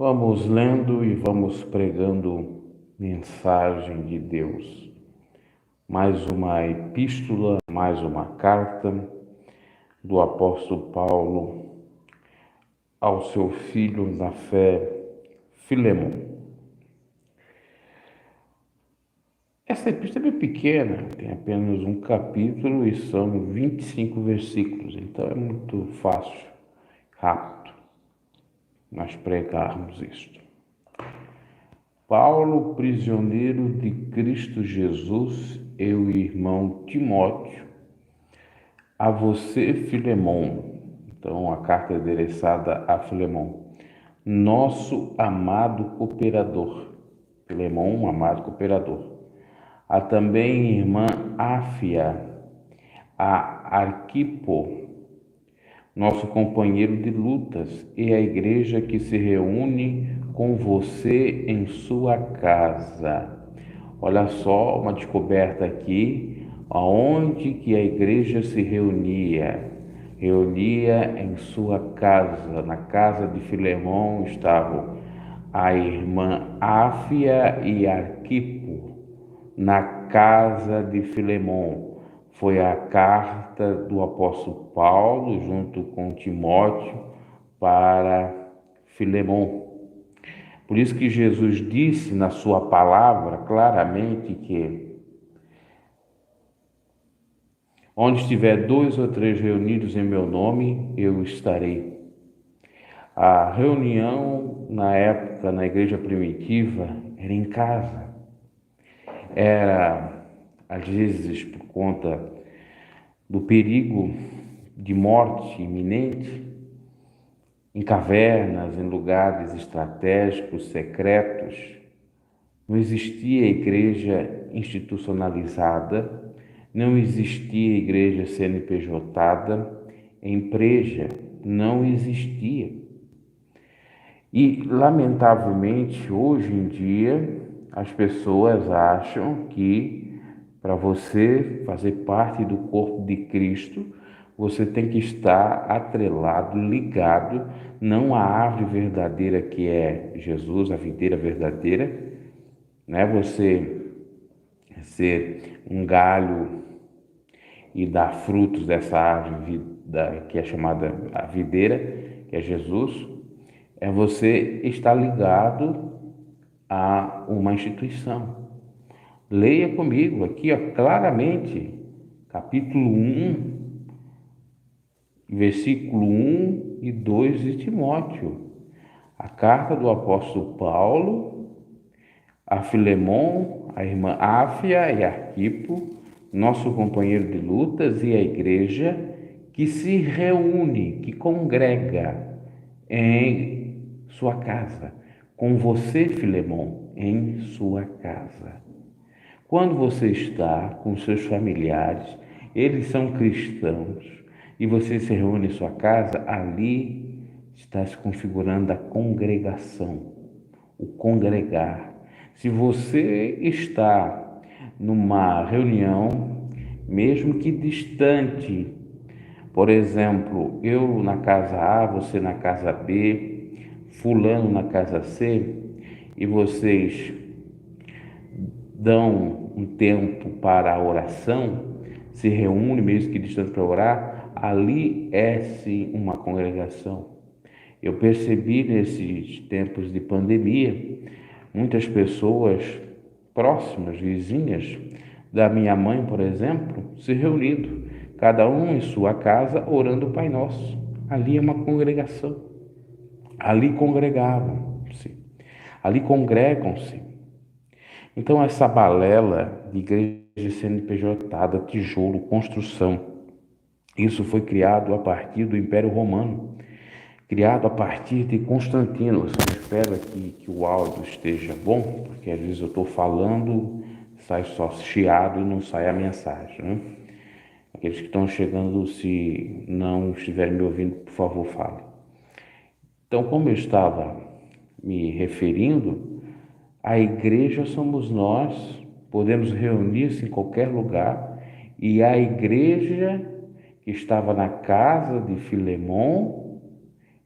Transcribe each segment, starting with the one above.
Vamos lendo e vamos pregando mensagem de Deus. Mais uma epístola, mais uma carta do apóstolo Paulo ao seu filho na fé, Filemon. Essa epístola é bem pequena, tem apenas um capítulo e são 25 versículos, então é muito fácil, rápido, nós pregarmos isto. Paulo, prisioneiro de Cristo Jesus, eu e irmão Timóteo, a você, Filemon. Então, a carta é endereçada a Filemon, nosso amado cooperador. Filemon, amado cooperador. Há também irmã Áfia, a Arquipo, nosso companheiro de lutas, e a igreja que se reúne com você em sua casa. Olha só uma descoberta aqui, aonde que a igreja se reunia. Reunia em sua casa. Na casa de Filemon estavam a irmã Áfia e Arquipo. Na casa de Filemon foi a carta do apóstolo Paulo junto com Timóteo para Filemon. Por isso que Jesus disse na sua palavra claramente que onde estiver 2 ou 3 reunidos em meu nome, eu estarei. A reunião na época, na igreja primitiva, era em casa. Era, às vezes, por conta do perigo de morte iminente, em cavernas, em lugares estratégicos, secretos. Não existia igreja institucionalizada, não existia igreja CNPJada, empresa não existia. E, lamentavelmente, hoje em dia, as pessoas acham que para você fazer parte do corpo de Cristo, você tem que estar atrelado, ligado, não à árvore verdadeira que é Jesus, a videira verdadeira, né? Você ser um galho e dar frutos dessa árvore que é chamada a videira, que é Jesus, é você estar ligado a uma instituição. Leia comigo aqui, ó, claramente, capítulo 1, versículo 1 e 2 de Timóteo. A carta do apóstolo Paulo a Filemon, a irmã Áfia e Arquipo, nosso companheiro de lutas, e a igreja que se reúne, que congrega em sua casa. Com você, Filemon, em sua casa. Quando você está com seus familiares, eles são cristãos, e você se reúne em sua casa, ali está se configurando a congregação, o congregar. Se você está numa reunião, mesmo que distante, por exemplo, eu na casa A, você na casa B, fulano na casa C, e vocês dão um tempo para a oração, se reúnem mesmo que distante para orar, ali é-se uma congregação. Eu percebi nesses tempos de pandemia, muitas pessoas próximas, vizinhas da minha mãe, por exemplo, se reunindo, cada um em sua casa, orando o Pai Nosso. Ali é uma congregação. Ali congregavam-se. Ali congregam-se. Então, essa balela de igreja CNPJada, tijolo, construção, isso foi criado a partir do Império Romano, criado a partir de Constantino. Eu só espero aqui que o áudio esteja bom, porque às vezes eu estou falando, sai só chiado e não sai a mensagem, né? Aqueles que estão chegando, se não estiverem me ouvindo, por favor, fale. Então, como eu estava me referindo, a igreja somos nós, podemos reunir-se em qualquer lugar, e a igreja que estava na casa de Filemon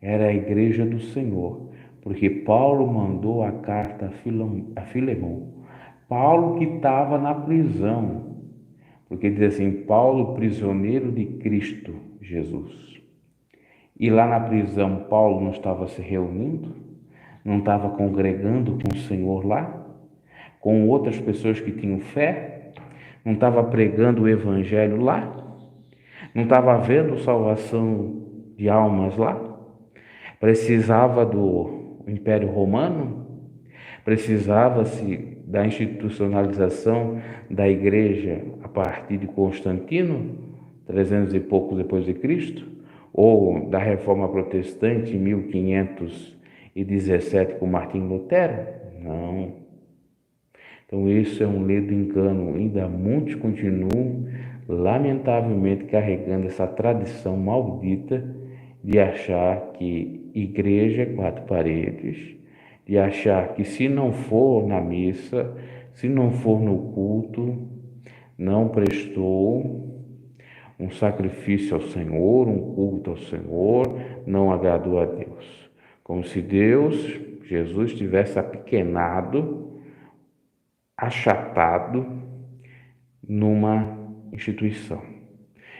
era a igreja do Senhor, porque Paulo mandou a carta a Filemão. Paulo que estava na prisão, porque diz assim, Paulo, prisioneiro de Cristo Jesus. E lá na prisão, Paulo não estava se reunindo, não estava congregando com o Senhor lá, com outras pessoas que tinham fé, não estava pregando o evangelho lá, não estava havendo salvação de almas lá, precisava do Império Romano, precisava-se da institucionalização da igreja a partir de Constantino, 300 e pouco depois de Cristo, ou da Reforma Protestante em 1517 com Martim Lutero? Não. Então isso é um ledo engano. Ainda muitos continuam, lamentavelmente, carregando essa tradição maldita de achar que igreja é quatro paredes, de achar que se não for na missa, se não for no culto, não prestou um sacrifício ao Senhor, um culto ao Senhor, não agradou a Deus. Como se Deus, Jesus, tivesse apequenado, achatado numa instituição.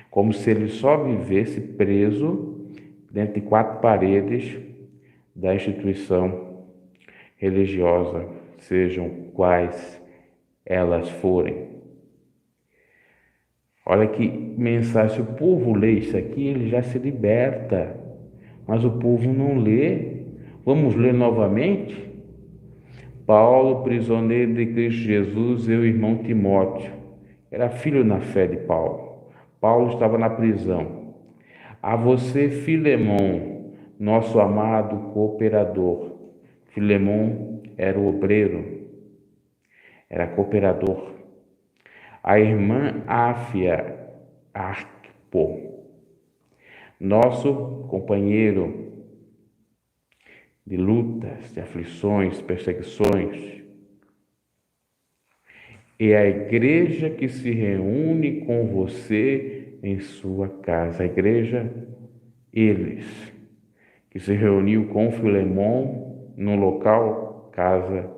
Como se ele só vivesse preso dentro de quatro paredes da instituição religiosa, sejam quais elas forem. Olha que mensagem, se o povo lê isso aqui, ele já se liberta, mas o povo não lê. Vamos ler novamente? Paulo, prisioneiro de Cristo Jesus, e o irmão Timóteo, era filho na fé de Paulo. Paulo estava na prisão. A você, Filemão, nosso amado cooperador. Filemão era o obreiro, era cooperador. A irmã Áfia, Arquipo, nosso companheiro de lutas, de aflições, perseguições, e a igreja que se reúne com você em sua casa. A igreja, eles, que se reuniu com Filemão no local, casa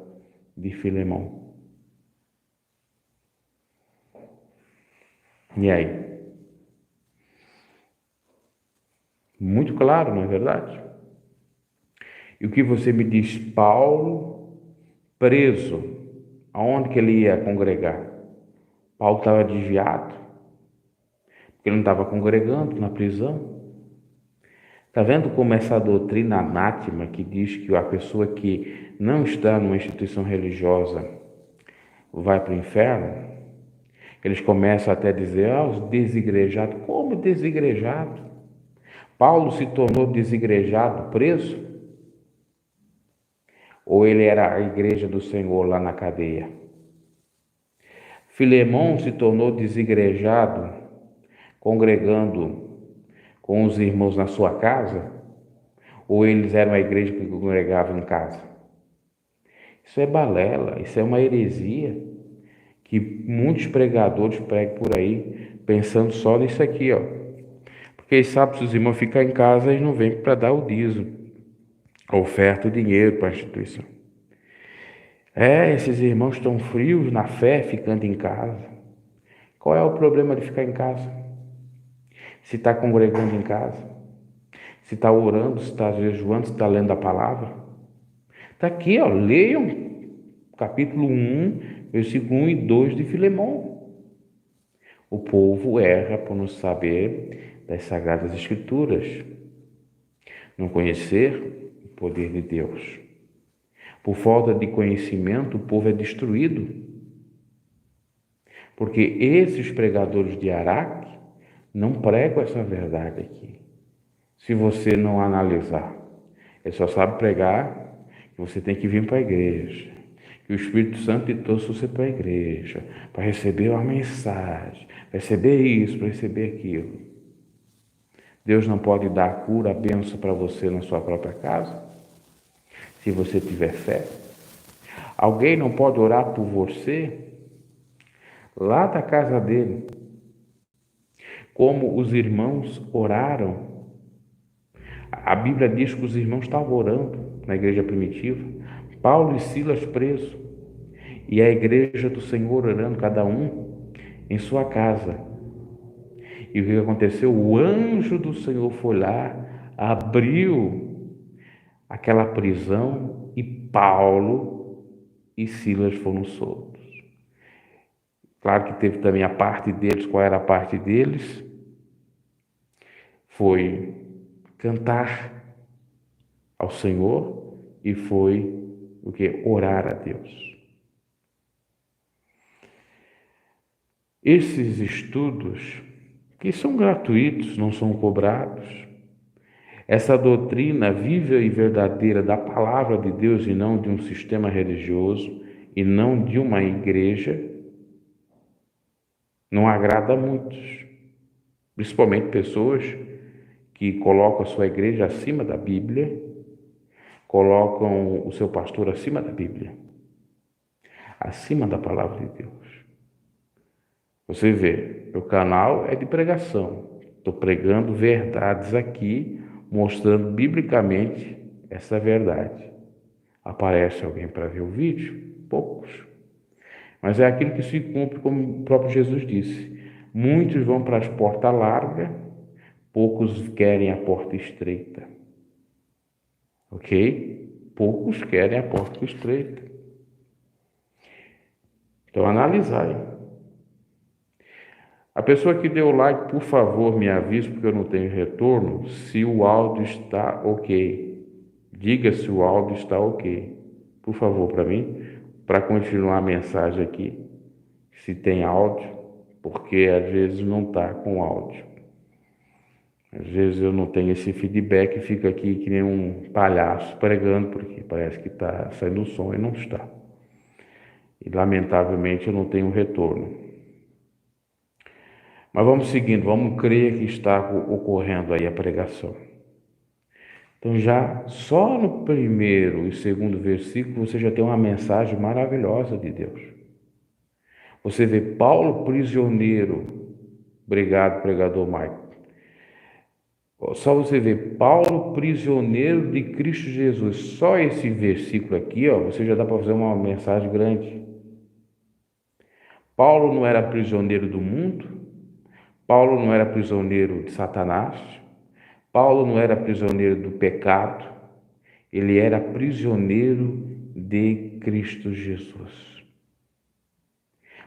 de Filemão. E aí? Muito claro, não é verdade? E o que você me diz, Paulo, preso, aonde que ele ia congregar? Paulo estava desviado, porque ele não estava congregando na prisão. Está vendo como essa doutrina anátema que diz que a pessoa que não está numa instituição religiosa vai para o inferno? Eles começam até a dizer, os desigrejados. Como desigrejado? Paulo se tornou desigrejado, preso? Ou ele era a igreja do Senhor lá na cadeia? Filemão se tornou desigrejado, congregando com os irmãos na sua casa? Ou eles eram a igreja que congregava em casa? Isso é balela, isso é uma heresia que muitos pregadores pregam por aí, pensando só nisso aqui, ó. Porque eles sabem que se os irmãos ficam em casa, eles não vêm para dar o dízimo, oferta o dinheiro para a instituição. Esses irmãos estão frios na fé, ficando em casa. Qual é o problema de ficar em casa? Se está congregando em casa, se está orando, se está jejuando, se está lendo a palavra. Está aqui, ó, leiam capítulo 1, versículo 1 e 2 de Filemão. O povo erra por não saber das Sagradas Escrituras, não conhecer o poder de Deus. Por falta de conhecimento, o povo é destruído. Porque esses pregadores de Araque não pregam essa verdade aqui. Se você não analisar, ele só sabe pregar que você tem que vir para a igreja, que o Espírito Santo trouxe você para a igreja, para receber uma mensagem, para receber isso, para receber aquilo. Deus não pode dar a cura, a bênção para você na sua própria casa, se você tiver fé. Alguém não pode orar por você lá da casa dele, como os irmãos oraram. A Bíblia diz que os irmãos estavam orando. na igreja primitiva. Paulo e Silas presos. E a igreja do Senhor orando, cada um em sua casa. E o que aconteceu? O anjo do Senhor foi lá, abriu aquela prisão e Paulo e Silas foram soltos. Claro que teve também a parte deles. Qual era a parte deles? Foi cantar ao Senhor e foi o que? Orar a Deus. Esses estudos, que são gratuitos, não são cobrados, essa doutrina viva e verdadeira da palavra de Deus e não de um sistema religioso e não de uma igreja, não agrada a muitos, principalmente pessoas que colocam a sua igreja acima da Bíblia, colocam o seu pastor acima da Bíblia, acima da palavra de Deus. Você vê, o canal é de pregação. Estou pregando verdades aqui, mostrando biblicamente essa verdade. Aparece alguém para ver o vídeo? Poucos. Mas é aquilo que se cumpre, como o próprio Jesus disse. Muitos vão para as portas largas, poucos querem a porta estreita. Ok? Poucos querem a porta estreita. Então, analisai. A pessoa que deu like, por favor, me avise, porque eu não tenho retorno, se o áudio está ok. Diga se o áudio está ok. Por favor, para mim, para continuar a mensagem aqui, se tem áudio, porque às vezes não está com áudio. Às vezes eu não tenho esse feedback e fica aqui que nem um palhaço pregando, porque parece que está saindo som e não está. E lamentavelmente eu não tenho retorno. Mas vamos seguindo, vamos crer que está ocorrendo aí a pregação. Então já só no primeiro e segundo versículo você já tem uma mensagem maravilhosa de Deus. Você vê Paulo prisioneiro. Obrigado, pregador Maico. Só você vê Paulo prisioneiro de Cristo Jesus. Só esse versículo aqui, você já dá para fazer uma mensagem grande. Paulo não era prisioneiro do mundo. Paulo não era prisioneiro de Satanás. Paulo não era prisioneiro do pecado. Ele era prisioneiro de Cristo Jesus.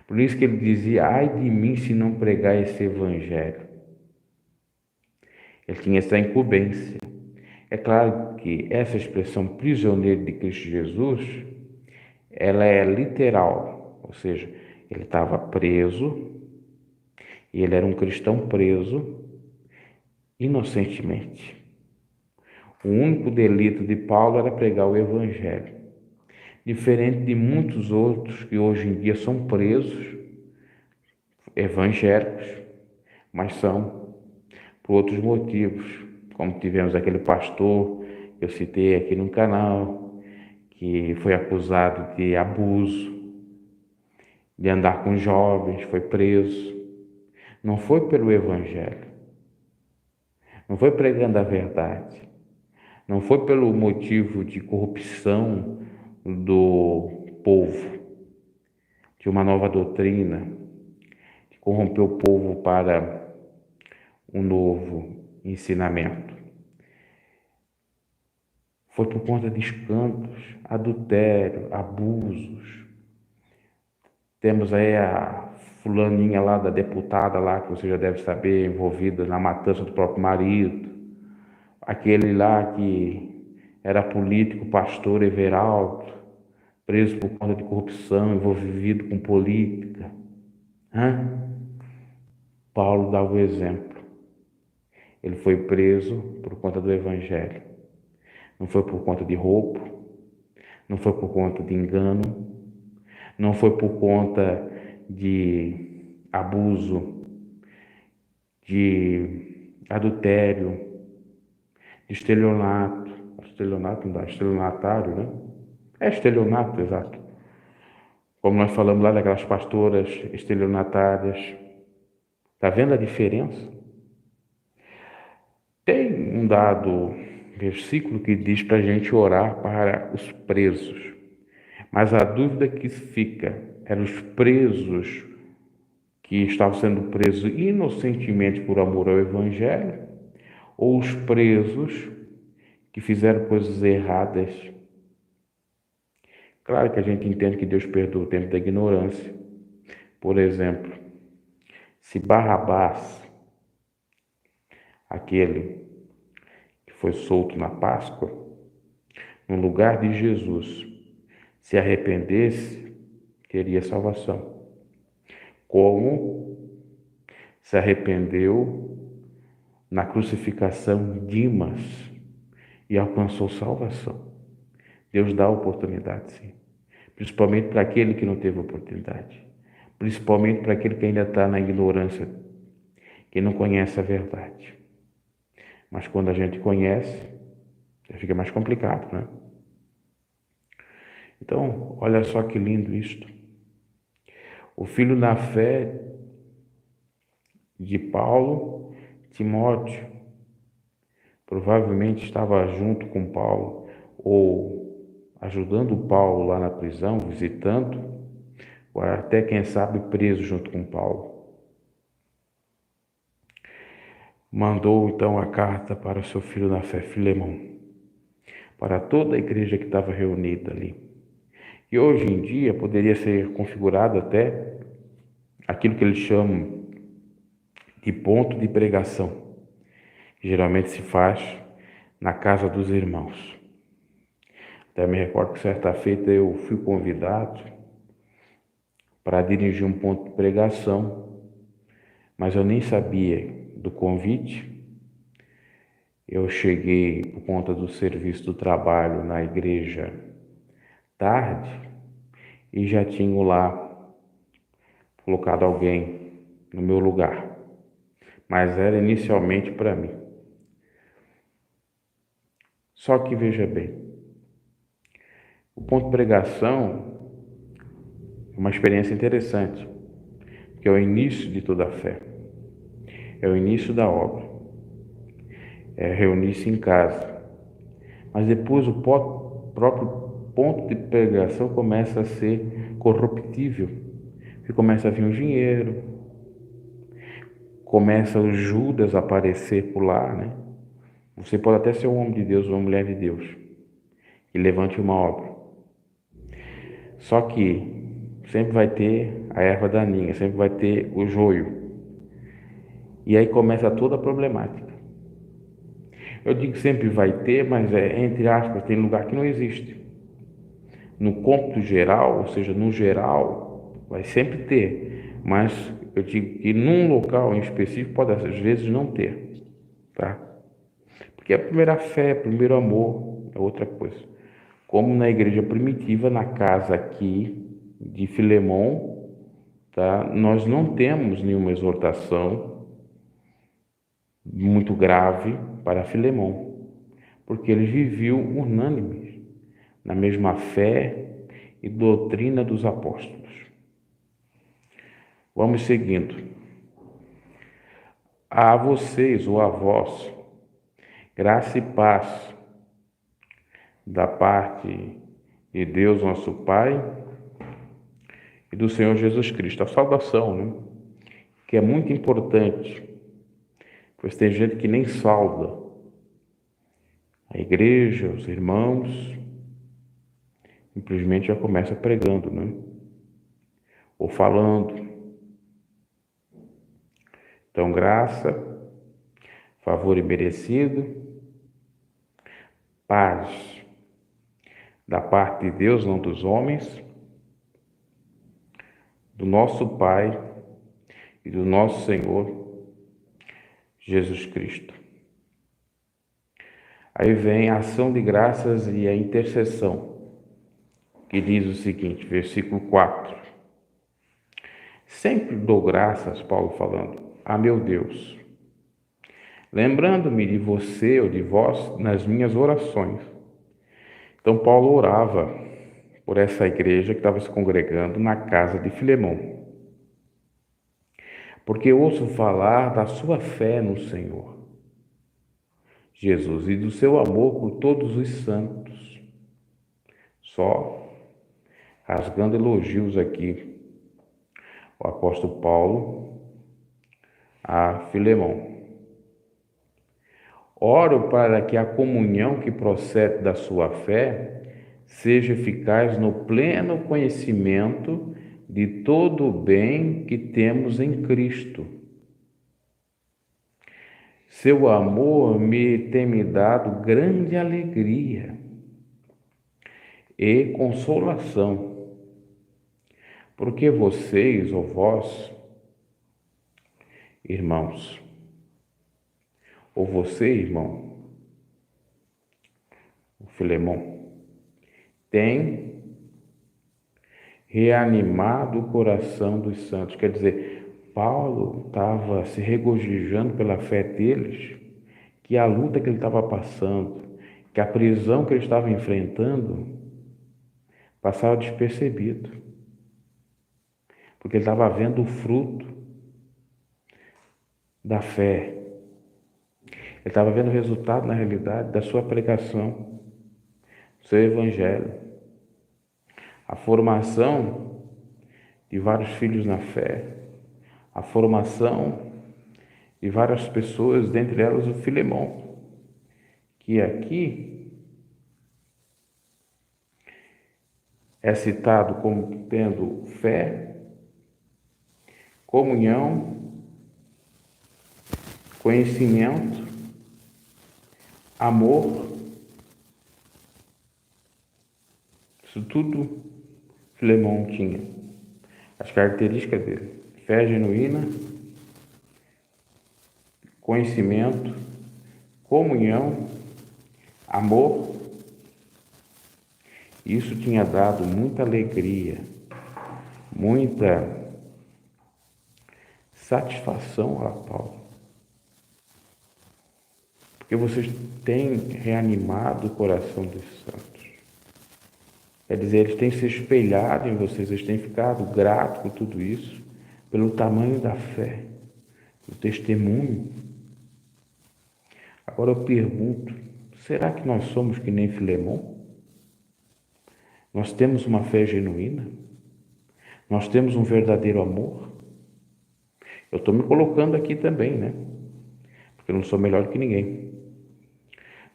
Por isso que ele dizia: ai de mim se não pregar esse evangelho. Ele tinha essa incumbência. É claro que essa expressão prisioneiro de Cristo Jesus, ela é literal, ou seja, ele estava preso e ele era um cristão preso inocentemente. O único delito de Paulo era pregar o evangelho, diferente de muitos outros que hoje em dia são presos, evangélicos, mas são por outros motivos, como tivemos aquele pastor que eu citei aqui no canal, que foi acusado de abuso, de andar com jovens, foi preso. Não foi pelo evangelho, não foi pregando a verdade, não foi pelo motivo de corrupção do povo, de uma nova doutrina, que corrompeu o povo para um novo ensinamento. Foi por conta de escândalos, adultério, abusos. Temos aí a fulaninha lá, da deputada lá, que você já deve saber, envolvida na matança do próprio marido. Aquele lá que era político, pastor Everaldo, preso por conta de corrupção, envolvido com política. Paulo dá o exemplo. Ele foi preso por conta do evangelho. Não foi por conta de roubo, não foi por conta de engano, não foi por conta de abuso, de adultério, de estelionato. Estelionato não dá, estelionatário, né? É estelionato, exato. Como nós falamos lá daquelas pastoras estelionatárias. Está vendo a diferença? Tem um dado versículo que diz para a gente orar para os presos. Mas a dúvida que fica eram os presos que estavam sendo presos inocentemente por amor ao Evangelho, ou os presos que fizeram coisas erradas. Claro que a gente entende que Deus perdoa o tempo da ignorância. Por exemplo, se Barrabás, aquele que foi solto na Páscoa, no lugar de Jesus, se arrependesse, teria salvação. Como se arrependeu na crucificação Dimas e alcançou salvação. Deus dá oportunidade, sim. Principalmente para aquele que não teve oportunidade. Principalmente para aquele que ainda está na ignorância, que não conhece a verdade. Mas quando a gente conhece, já fica mais complicado, né? Então, olha só que lindo isto. O filho na fé de Paulo, Timóteo, provavelmente estava junto com Paulo, ou ajudando Paulo lá na prisão, visitando, ou até, quem sabe, preso junto com Paulo. Mandou então a carta para o seu filho na fé, Filemão, para toda a igreja que estava reunida ali. E hoje em dia poderia ser configurado até aquilo que eles chamam de ponto de pregação, que geralmente se faz na casa dos irmãos. Até me recordo que certa feita eu fui convidado para dirigir um ponto de pregação, mas eu nem sabia do convite. Eu cheguei por conta do serviço do trabalho na igreja tarde e já tinha lá colocado alguém no meu lugar, mas era inicialmente para mim. Só que veja bem, o ponto de pregação é uma experiência interessante, que é o início de toda a fé, é o início da obra, é reunir-se em casa, mas depois o próprio ponto de pregação começa a ser corruptível, porque começa a vir o dinheiro, começa o Judas a aparecer por lá, né? Você pode até ser um homem de Deus ou uma mulher de Deus e levante uma obra. Só que sempre vai ter a erva daninha, sempre vai ter o joio. E aí começa toda a problemática. Eu digo sempre vai ter, mas entre aspas, tem lugar que não existe. No cômputo geral, ou seja, no geral, vai sempre ter. Mas eu digo que num local em específico pode às vezes não ter, tá? Porque a primeira fé, o primeiro amor é outra coisa. Como na igreja primitiva, na casa aqui de Filemão, tá? Nós não temos nenhuma exortação muito grave para Filemão, porque ele viveu unânime na mesma fé e doutrina dos apóstolos. Vamos seguindo. A vocês, ou a vós, graça e paz da parte de Deus, nosso Pai, e do Senhor Jesus Cristo. A saudação, né? Que é muito importante, pois tem gente que nem sauda a igreja, os irmãos, simplesmente já começa pregando, né? Ou falando. Então, graça, favor imerecido, paz da parte de Deus, não dos homens, do nosso Pai e do nosso Senhor Jesus Cristo. Aí vem a ação de graças e a intercessão, que diz o seguinte, versículo 4. Sempre dou graças, Paulo falando, a meu Deus, lembrando-me de você ou de vós nas minhas orações. Então Paulo orava por essa igreja que estava se congregando na casa de Filemão, porque ouço falar da sua fé no Senhor Jesus e do seu amor por todos os santos. Só rasgando elogios aqui, o apóstolo Paulo a Filemão. Oro para que a comunhão que procede da sua fé seja eficaz no pleno conhecimento de todo o bem que temos em Cristo. Seu amor tem me dado grande alegria e consolação, porque vocês, ou vós, irmãos, ou você, irmão, o Filemão, tem reanimado o coração dos santos. Quer dizer, Paulo estava se regozijando pela fé deles, que a luta que ele estava passando, que a prisão que ele estava enfrentando, passava despercebido, porque ele estava vendo o fruto da fé. Ele estava vendo o resultado, na realidade, da sua pregação, do seu evangelho. A formação de vários filhos na fé, a formação de várias pessoas, dentre elas o Filemão, que aqui é citado como tendo fé, comunhão, conhecimento, amor. Isso tudo Filemão tinha. As características dele: fé genuína, conhecimento, comunhão, amor. Isso tinha dado muita alegria, muita satisfação a Paulo, porque vocês têm reanimado o coração dos santos. Quer dizer, eles têm se espelhado em vocês, eles têm ficado gratos por tudo isso, pelo tamanho da fé, do testemunho. Agora eu pergunto, será que nós somos que nem Filemão? Nós temos uma fé genuína? Nós temos um verdadeiro amor? Eu estou me colocando aqui também, né? Porque eu não sou melhor que ninguém.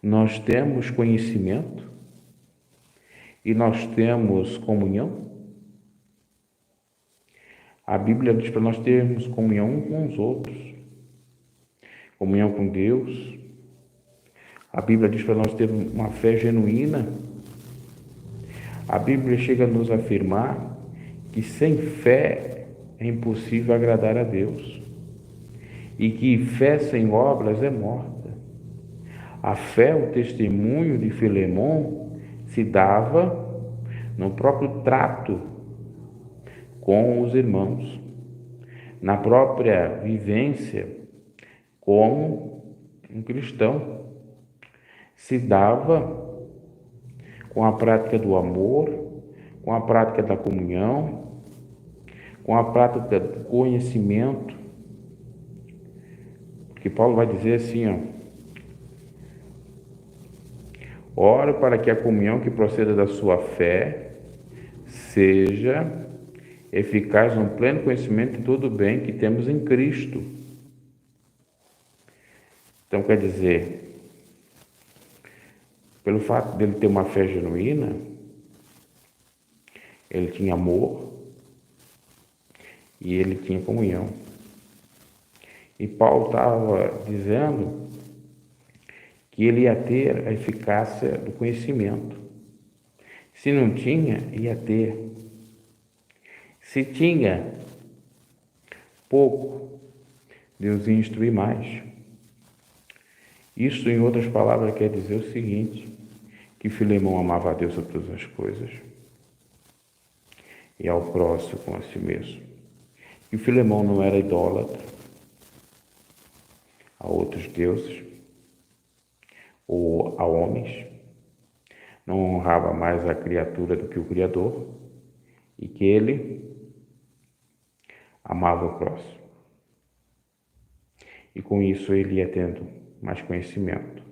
Nós temos conhecimento e nós temos comunhão. A Bíblia diz para nós termos comunhão uns com os outros, comunhão com Deus. A Bíblia diz para nós termos uma fé genuína. A Bíblia chega a nos afirmar que sem fé é impossível agradar a Deus e que fé sem obras é morta. A fé, o testemunho de Filemão, se dava no próprio trato com os irmãos, na própria vivência como um cristão. Se dava com a prática do amor, com a prática da comunhão, com a prática do conhecimento. Porque Paulo vai dizer assim, oro para que a comunhão que proceda da sua fé seja eficaz no pleno conhecimento de todo o bem que temos em Cristo. Então, quer dizer, pelo fato dele ter uma fé genuína, ele tinha amor e ele tinha comunhão. E Paulo estava dizendo que ele ia ter a eficácia do conhecimento. Se não tinha, ia ter. Se tinha pouco, Deus ia instruir mais. Isso, em outras palavras, quer dizer o seguinte, que Filemão amava a Deus sobre todas as coisas e ao próximo como a si mesmo. E Filemão não era idólatra a outros deuses ou a homens, não honrava mais a criatura do que o Criador e que ele amava o próximo. E com isso ele ia tendo mais conhecimento,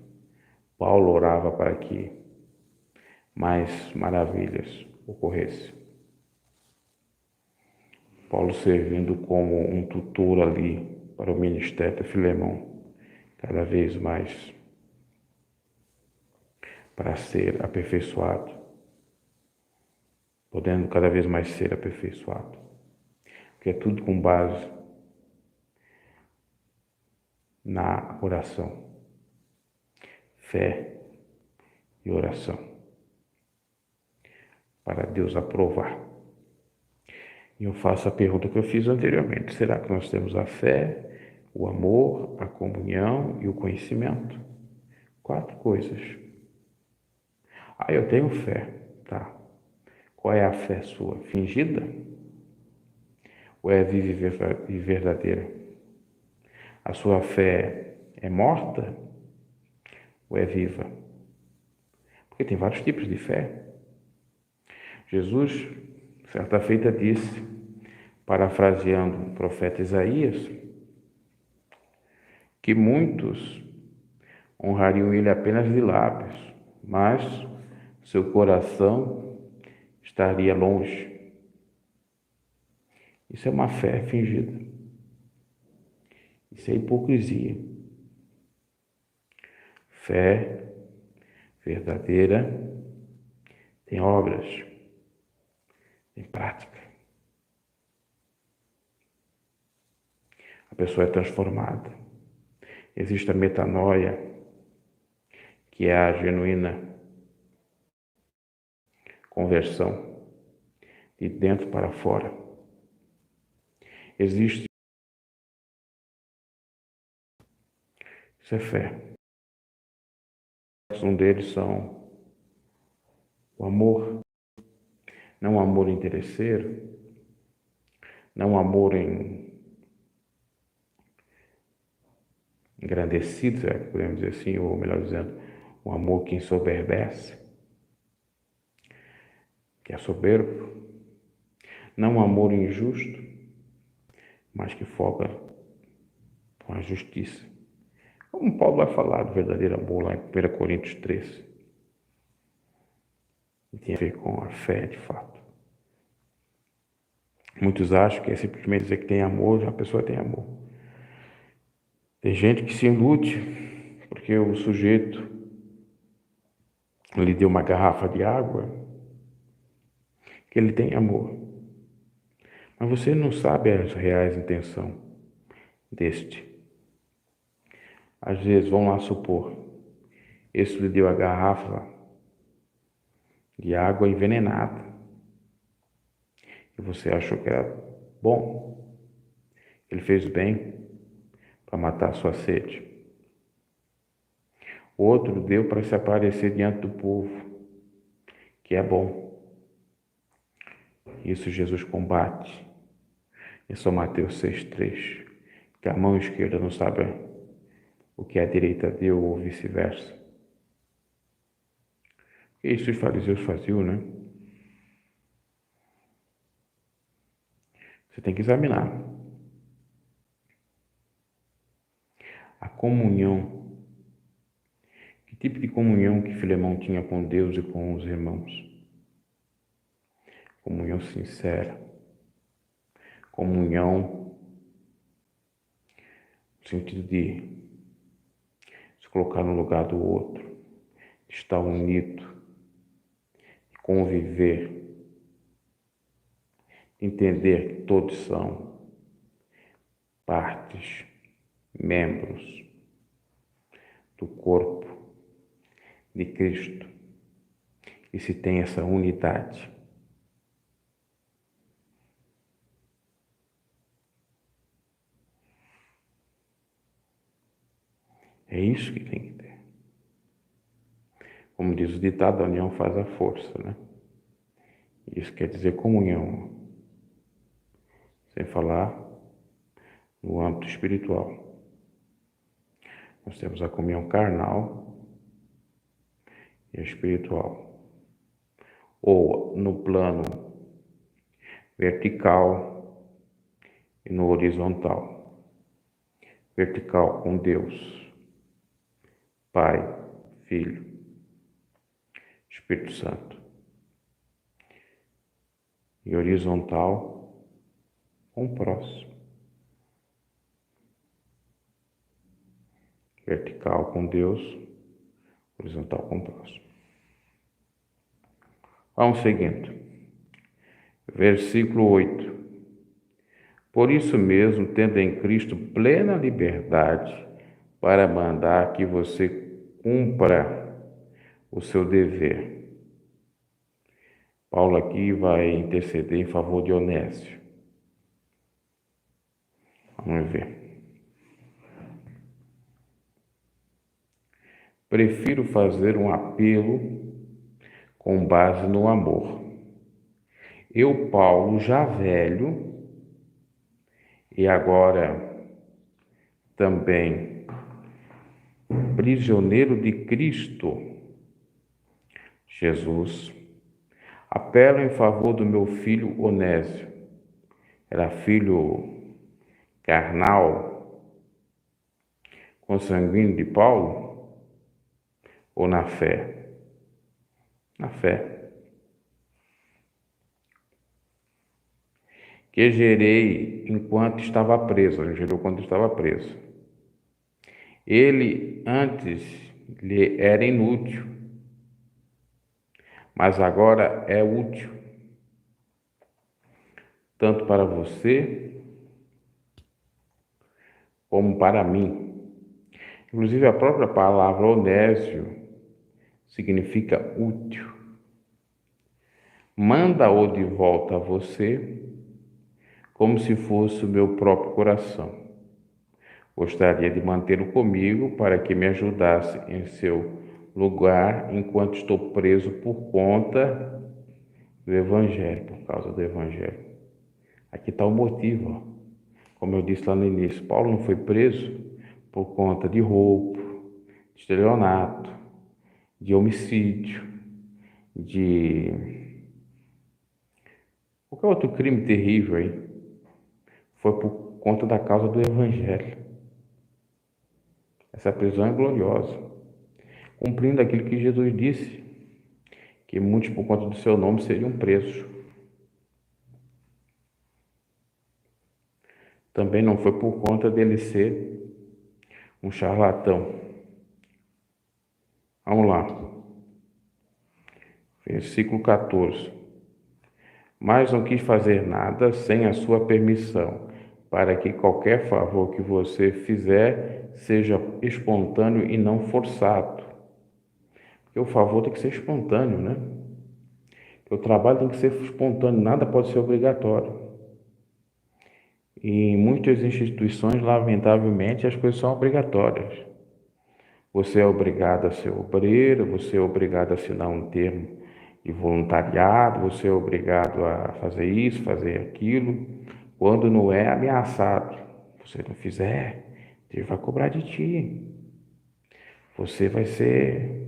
Paulo orava para que mais maravilhas ocorressem. Paulo servindo como um tutor ali para o ministério de Filemão, cada vez mais para ser aperfeiçoado, podendo cada vez mais ser aperfeiçoado, porque é tudo com base na oração, fé e oração, para Deus aprovar. E eu faço a pergunta que eu fiz anteriormente: será que nós temos a fé, o amor, a comunhão e o conhecimento? 4 coisas. Eu tenho fé, tá? Qual é a fé sua? Fingida? Ou é viva e verdadeira? A sua fé é morta ou é viva? Porque tem vários tipos de fé. Jesus, certa feita, disse, parafraseando o profeta Isaías, que muitos honrariam ele apenas de lábios, mas seu coração estaria longe. Isso é uma fé fingida. Isso é hipocrisia. Fé verdadeira tem obras, tem prática. A pessoa é transformada. Existe a metanoia, que é a genuína conversão de dentro para fora. Existe. Isso é fé. Um deles são o amor, não o amor interesseiro, não o amor engrandecido, podemos dizer assim, ou melhor dizendo, o amor que ensoberbece, que é soberbo, não o amor injusto, mas que foca com a justiça. Como Paulo vai falar do verdadeiro amor lá em 1 Coríntios 13. E tem a ver com a fé, de fato. Muitos acham que é simplesmente dizer que tem amor, a pessoa tem amor. Tem gente que se ilude porque o sujeito lhe deu uma garrafa de água, que ele tem amor. Mas você não sabe as reais intenções deste. Às vezes, vamos lá supor, esse lhe deu a garrafa de água envenenada e você achou que era bom. Ele fez bem para matar a sua sede. O outro deu para se aparecer diante do povo, que é bom. Isso Jesus combate. Em São Mateus 6,3, que a mão esquerda não sabe o que a direita deu ou vice-versa. Isso os fariseus faziam, né? Você tem que examinar. A comunhão. Que tipo de comunhão que Filemão tinha com Deus e com os irmãos? Comunhão sincera. Comunhão no sentido de se colocar no lugar do outro, de estar unido, de conviver, de entender que todos são partes, membros do corpo de Cristo e se tem essa unidade. É isso que tem que ter. Como diz o ditado, a união faz a força, né? Isso quer dizer comunhão, sem falar no âmbito espiritual. Nós temos a comunhão carnal e a espiritual. Ou no plano vertical e no horizontal. Vertical com Deus, Pai, Filho, Espírito Santo. E horizontal com o próximo. Vertical com Deus, horizontal com o próximo. Vamos seguindo. Versículo 8. Por isso mesmo, tendo em Cristo plena liberdade para mandar que você cumpra o seu dever. Paulo aqui vai interceder em favor de Onésio. Vamos ver. Prefiro fazer um apelo com base no amor. Eu, Paulo, já velho, e agora também prisioneiro de Cristo Jesus, apelo em favor do meu filho Onésio. Era filho carnal, consanguíneo de Paulo, ou na fé? Na fé. Que gerei enquanto estava preso, ele gerou quando estava preso. Ele antes lhe era inútil, mas agora é útil, tanto para você como para mim. Inclusive a própria palavra onésio significa útil. Manda-o de volta a você, como se fosse o meu próprio coração. Gostaria de mantê-lo comigo para que me ajudasse em seu lugar enquanto estou preso por conta do Evangelho, por causa do Evangelho. Aqui está o motivo, ó. Como eu disse lá no início, Paulo não foi preso por conta de roubo, de estelionato, de homicídio, de qualquer outro crime terrível aí. Foi por conta da causa do Evangelho. Essa prisão é gloriosa, cumprindo aquilo que Jesus disse, que muitos por conta do seu nome seriam presos. Também não foi por conta dele ser um charlatão. Vamos lá. Versículo 14. Mas não quis fazer nada sem a sua permissão, para que qualquer favor que você fizer seja espontâneo e não forçado. Porque o favor tem que ser espontâneo, né? Porque o trabalho tem que ser espontâneo, nada pode ser obrigatório. E em muitas instituições, lamentavelmente, as coisas são obrigatórias. Você é obrigado a ser obreiro, você é obrigado a assinar um termo de voluntariado, você é obrigado a fazer isso, fazer aquilo, quando não é ameaçado. Se você não fizer, Deus vai cobrar de ti. Você vai ser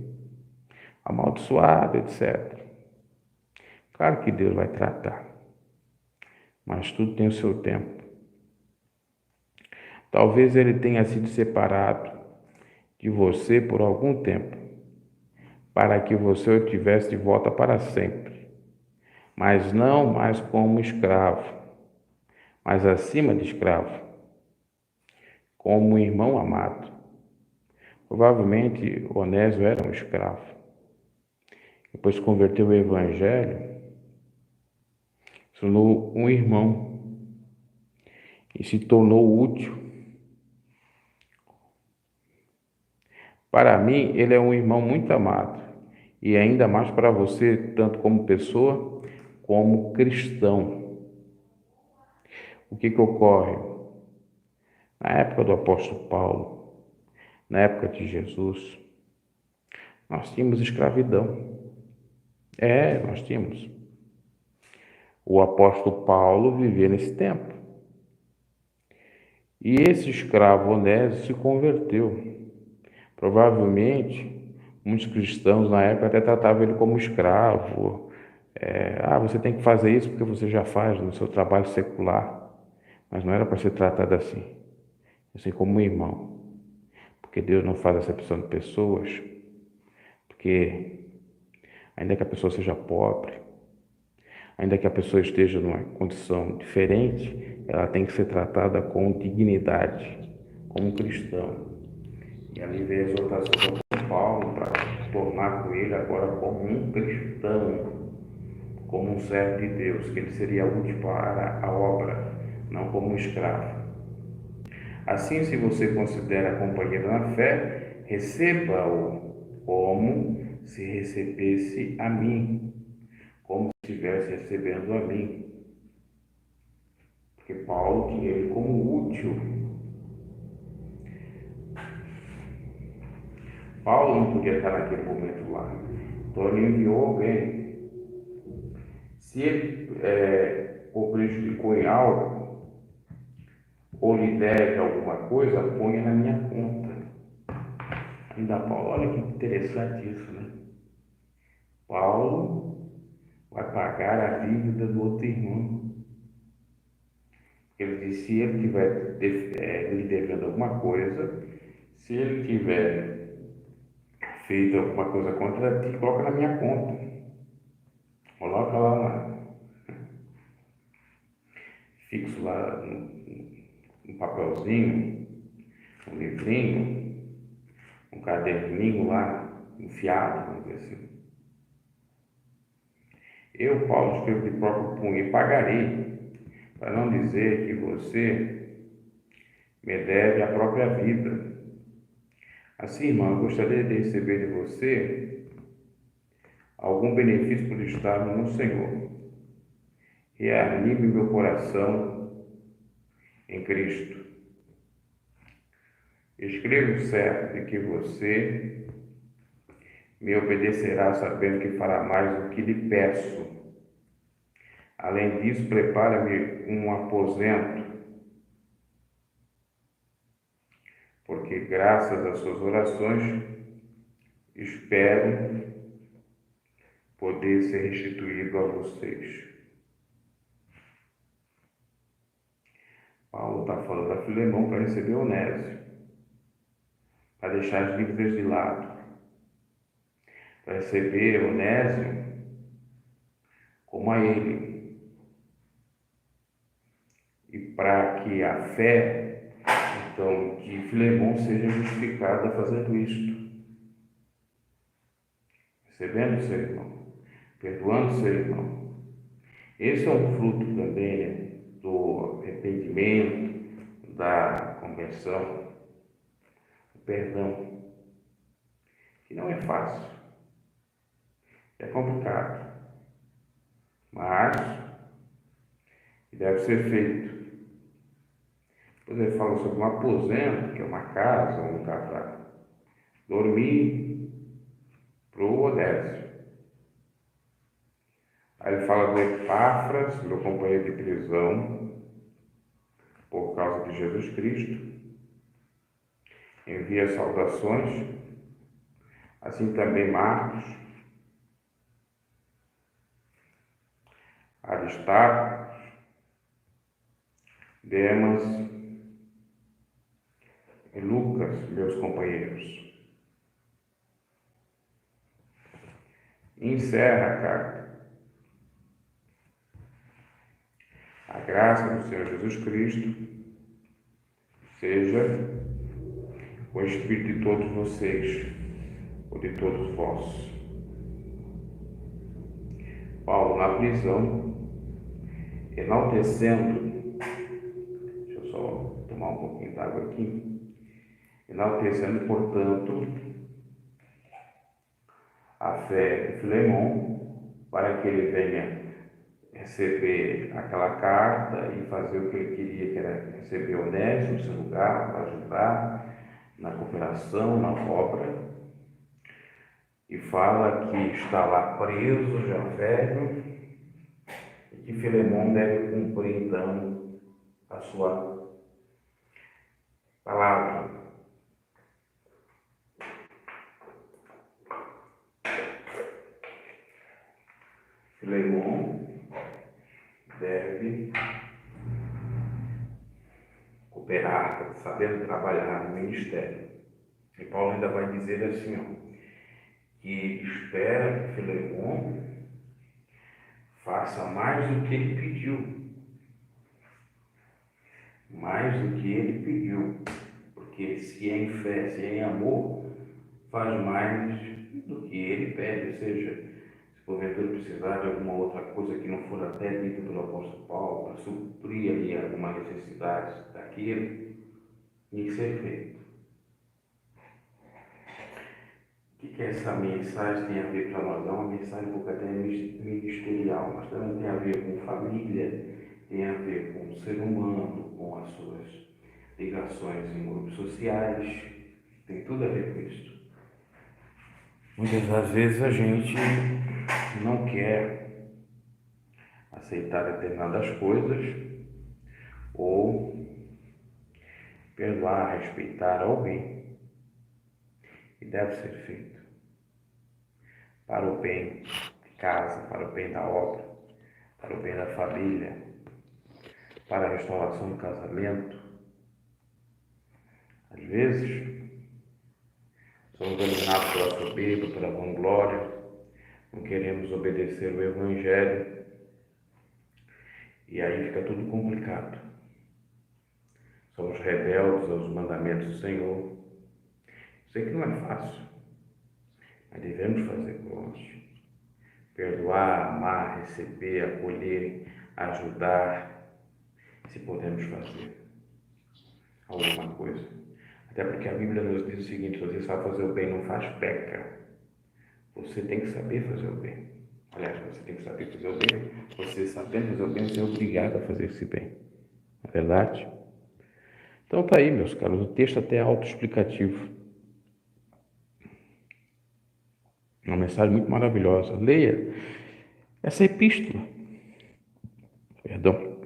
amaldiçoado, etc. Claro que Deus vai tratar, mas tudo tem o seu tempo. Talvez ele tenha sido separado de você por algum tempo, para que você o tivesse de volta para sempre, mas não mais como escravo, mas acima de escravo, como um irmão amado. Provavelmente Onésio era um escravo. Depois converteu o Evangelho, se tornou um irmão e se tornou útil. Para mim, ele é um irmão muito amado, e ainda mais para você, tanto como pessoa, como cristão. O que ocorre? Na época do apóstolo Paulo, na época de Jesus, nós tínhamos escravidão. Nós tínhamos. O apóstolo Paulo vivia nesse tempo. E esse escravo Onésio se converteu. Provavelmente, muitos cristãos na época até tratavam ele como escravo. Você tem que fazer isso porque você já faz no seu trabalho secular. Mas não era para ser tratado assim como um irmão. Porque Deus não faz acepção de pessoas. porque ainda que a pessoa seja pobre, ainda que a pessoa esteja numa condição diferente, ela tem que ser tratada com dignidade, como cristão. E ali veio a exortação de Paulo para tornar com ele agora como um cristão, como um servo de Deus, que ele seria útil para a obra, não como um escravo. Assim, se você considera companheiro na fé, receba-o como se recebesse a mim, como se estivesse recebendo a mim. Porque Paulo tinha ele como útil. Paulo não podia estar naquele momento lá. Então ele enviou alguém. Se ele o prejudicou em algo, ou lhe deve alguma coisa, ponha na minha conta. Ainda Paulo, olha que interessante isso, né? Paulo vai pagar a dívida do outro irmão. Ele disse, se ele tiver lhe devendo alguma coisa, se ele tiver feito alguma coisa contra ti, coloca na minha conta. Coloca lá fixo lá um papelzinho, um livrinho, um caderninho lá, enfiado, vamos dizer assim. Eu, Paulo, escrevo de próprio punho e pagarei, para não dizer que você me deve a própria vida. Assim, irmão, eu gostaria de receber de você algum benefício por estar no Senhor. Reanime meu coração em Cristo. Escrevo certo de que você me obedecerá, sabendo que fará mais do que lhe peço. Além disso, prepara-me um aposento, porque graças às suas orações espero poder ser restituído a vocês. Paulo está falando a Filemão para receber Onésio, para deixar as dívidas de lado, para receber Onésio como a ele, e para que a fé, então, de Filemão seja justificada fazendo isto, recebendo seu irmão, perdoando seu irmão. Esse é um fruto também, né, do arrependimento, da conversão, do perdão, que não é fácil, é complicado, mas deve ser feito. Depois ele fala sobre um aposento, que é uma casa, um lugar para dormir, para o Onésio. Aí ele fala do Epáfras, meu companheiro de prisão, por causa de Jesus Cristo. Envia saudações, assim também Marcos, Aristarco, Demas e Lucas, meus companheiros. Encerra a carta. A graça do Senhor Jesus Cristo seja com o espírito de todos vocês, ou de todos vós. Paulo, na prisão, enaltecendo, deixa eu só tomar um pouquinho d'água aqui, enaltecendo, portanto, a fé de Filemão, para que ele venha receber aquela carta e fazer o que ele queria, que era receber Onésio no seu lugar, para ajudar na cooperação, na obra. E fala que está lá preso, já velho, e que Filemão deve cumprir, então, a sua palavra. Filemão deve cooperar, sabendo trabalhar no ministério. E Paulo ainda vai dizer assim, ó, que espera que Filemon faça mais do que ele pediu. Mais do que ele pediu. Porque se é em fé, se é em amor, faz mais do que ele pede. Ou seja, se porventura precisar de alguma outra coisa que não for até dita pelo apóstolo Paulo, para suprir ali alguma necessidade daquilo, tem que ser feito. O que essa mensagem tem a ver para nós? É uma mensagem um pouco até ministerial, mas também tem a ver com família, tem a ver com o ser humano, com as suas ligações em grupos sociais, tem tudo a ver com isso. Muitas das vezes a gente não quer aceitar determinadas coisas ou perdoar, respeitar alguém. E deve ser feito para o bem de casa, para o bem da obra, para o bem da família, para a restauração do casamento. Às vezes, somos dominados pela soberba, pela vanglória, não queremos obedecer o Evangelho, e aí fica tudo complicado. Somos rebeldes aos mandamentos do Senhor. Sei que não é fácil, mas devemos fazer por nós. Perdoar, amar, receber, acolher, ajudar, se podemos fazer alguma coisa. Até porque a Bíblia nos diz o seguinte: se você sabe fazer o bem, não faz, peca. Você tem que saber fazer o bem. Aliás, você tem que saber fazer o bem. Você sabendo fazer o bem, você é obrigado a fazer esse bem. Não é verdade? Então tá aí, meus caros, o texto até é autoexplicativo. Uma mensagem muito maravilhosa. Leia essa epístola. Perdão.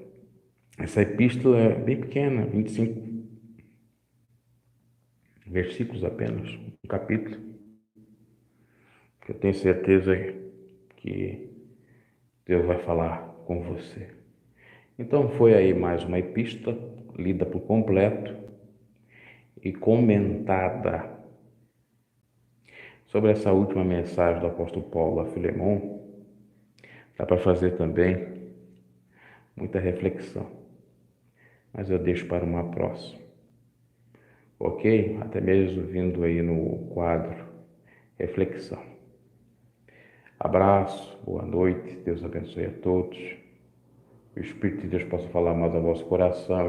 Essa epístola é bem pequena, 25 versículos apenas, um capítulo. Eu tenho certeza que Deus vai falar com você. Então foi aí mais uma epístola lida por completo e comentada. Sobre essa última mensagem do apóstolo Paulo a Filemon, dá para fazer também muita reflexão, mas eu deixo para uma próxima. Ok? Até mesmo vindo aí no quadro reflexão. Abraço, boa noite, Deus abençoe a todos. Que o Espírito de Deus possa falar mais ao vosso coração.